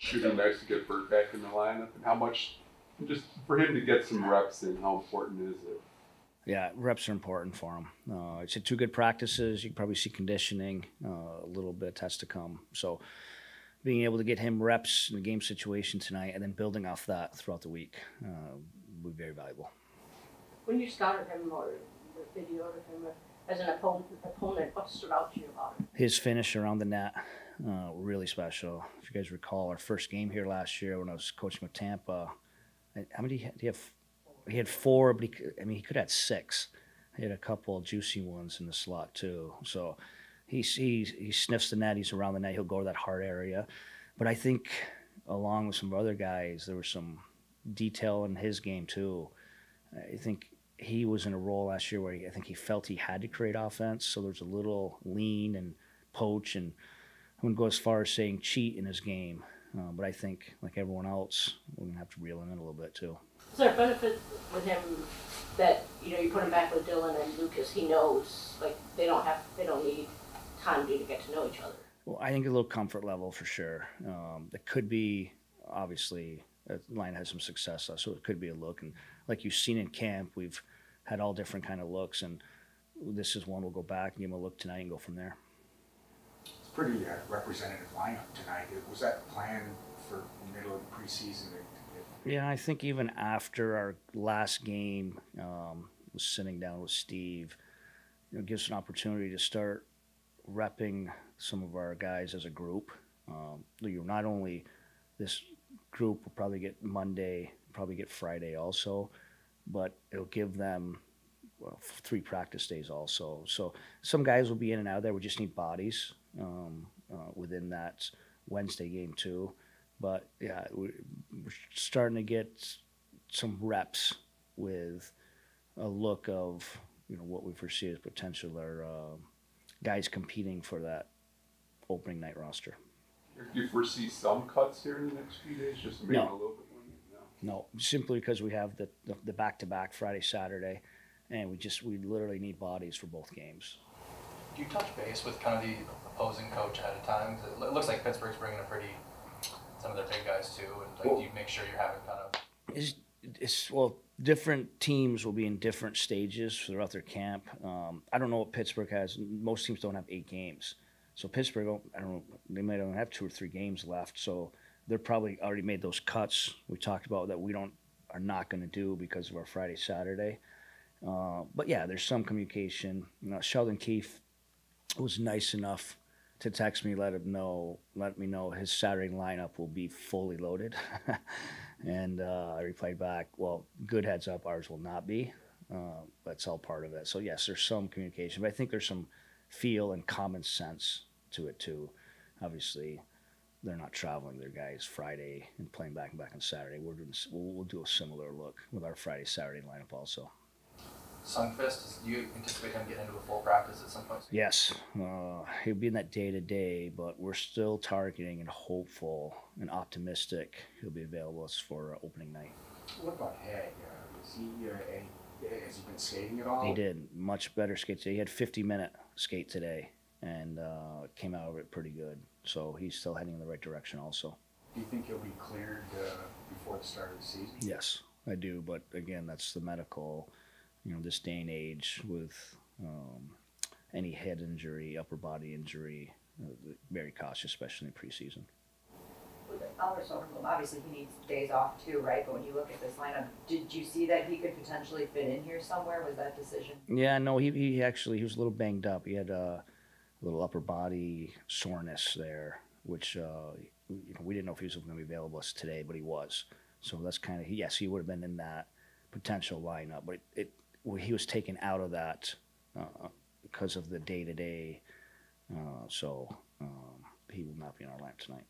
Should be nice to get Bert back in the lineup, and how much, just for him to get some reps in, how important is it? Yeah, reps are important for him. It's had 2 good practices. You can probably see conditioning. A little bit has to come. So being able to get him reps in the game situation tonight and then building off that throughout the week would be very valuable. When you scouted him or videoed him as an opponent, what stood out to you about him? His finish around the net, really special. If you guys recall our first game here last year when I was coaching with Tampa, how many did he have? He had 4, but he could have had 6. He had a couple of juicy ones in the slot too. So he sniffs the net. He's around the net. He'll go to that hard area. But I think along with some other guys, there was some detail in his game too. I think he was in a role last year where I think he felt he had to create offense. So there's a little lean and poach, and I wouldn't go as far as saying cheat in his game. But I think, like everyone else, we're going to have to reel him in a little bit too. Is there a benefit with him that, you put him back with Dylan and Lucas, he knows, like, they don't need time to get to know each other? Well, I think a little comfort level for sure. It could be, obviously, the line has some success, so it could be a look. And like you've seen in camp, we've had all different kind of looks, and this is one we'll go back and give him a look tonight and go from there. It's a pretty representative lineup tonight. Was that the plan for middle of the preseason? Yeah, I think even after our last game, was sitting down with Steve, gives us an opportunity to start repping some of our guys as a group. Not only this group will probably get Monday, probably get Friday also, but it'll give them 3 practice days also. So some guys will be in and out of there. We just need bodies within that Wednesday game too. But yeah, we're starting to get some reps with a look of what we foresee as potential are guys competing for that opening night roster. Do you foresee some cuts here in the next few days, just maybe a little bit? No, simply because we have the back-to-back Friday, Saturday, and we literally need bodies for both games. Do you touch base with kind of the opposing coach ahead of time? It looks like Pittsburgh's bringing some of their big guys too, and do you make sure you're having kind of? Different teams will be in different stages throughout their camp. I don't know what Pittsburgh has. Most teams don't have 8 games. So Pittsburgh, I don't know, they might only have 2 or 3 games left. So they're probably already made those cuts we talked about that we are not going to do because of our Friday, Saturday. But yeah, there's some communication. Sheldon Keefe was nice enough to text me, let me know his Saturday lineup will be fully loaded. And I replied back, well, good heads up, ours will not be. That's all part of it. So yes, there's some communication, but I think there's some feel and common sense to it too. Obviously, they're not traveling their guys Friday and playing back and back on Saturday. We'll do a similar look with our Friday, Saturday lineup also. Sundqvist, do you anticipate him getting into a full practice at some point? Yes, he'll be in that day-to-day, but we're still targeting and hopeful and optimistic he'll be available for opening night. What about Head? Has he been skating at all? He did. Much better skate today. He had 50-minute skate today, and came out of it pretty good. So he's still heading in the right direction also. Do you think he'll be cleared before the start of the season? Yes, I do. But again, that's the medical, this day and age with any head injury, upper body injury, very cautious, especially in preseason. Obviously he needs days off too, right? But when you look at this lineup, did you see that he could potentially fit in here somewhere? Was that decision? Yeah, no, he was a little banged up. He had a little upper body soreness there, which we didn't know if he was going to be available today, but he was. So that's kind of, yes, he would have been in that potential lineup, but he was taken out of that because of the day-to-day. So he will not be in our lineup tonight.